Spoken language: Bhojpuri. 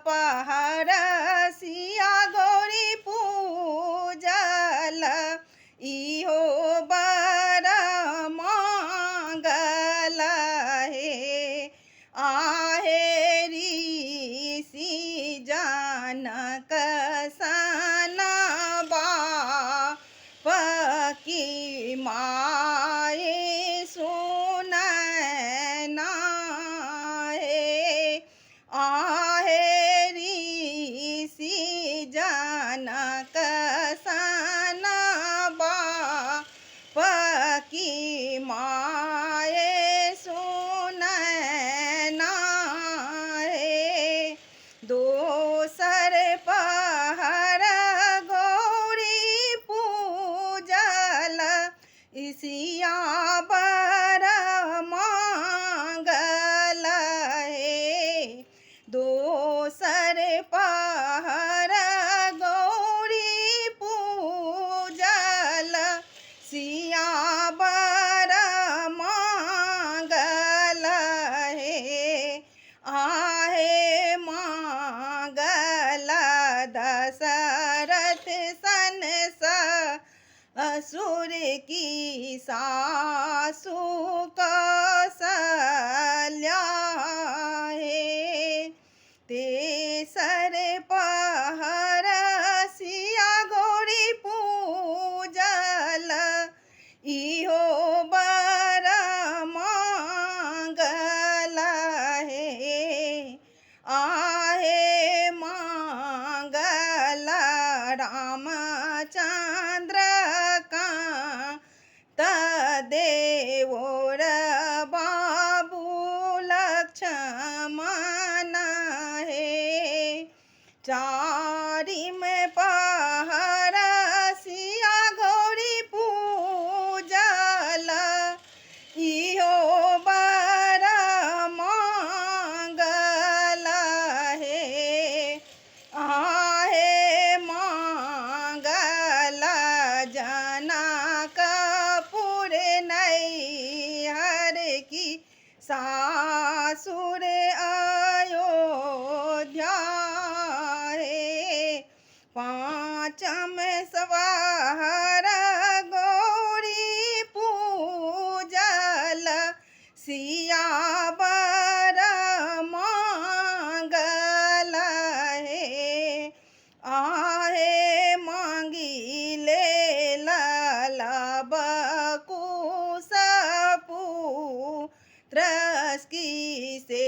पहाड़ सिया गौरी पूजल इहो बर मंगल हे आहे ऋषि जनक सन बापकी माए सुनैना हे आहे ऋषि जनक सन बापकी माए सुनैना हे दोसर पहर गौरी पूजल सिया बर मंगल हे दोसर पहर गौरी पूजल सिया बर मंगल हे आहे मंगल दशरथ सन असुर की सासु कौसल्या हे तेसर पहर सिया गौरी पूजल इहो बर मंगल हे आहे मंगल रामचंद्र देवोर बाबू लक्ष्मण हे चारिम पहर सिया गौरी पूजल इहो बर मंगल हे आहे मंगल जनकपुर नैहर की सासुर अयोध्या हे पाँचम सवाहर गौरी पूजल सिया बर मंगल हे आहे मांगिले ललब कुश पुत्र की से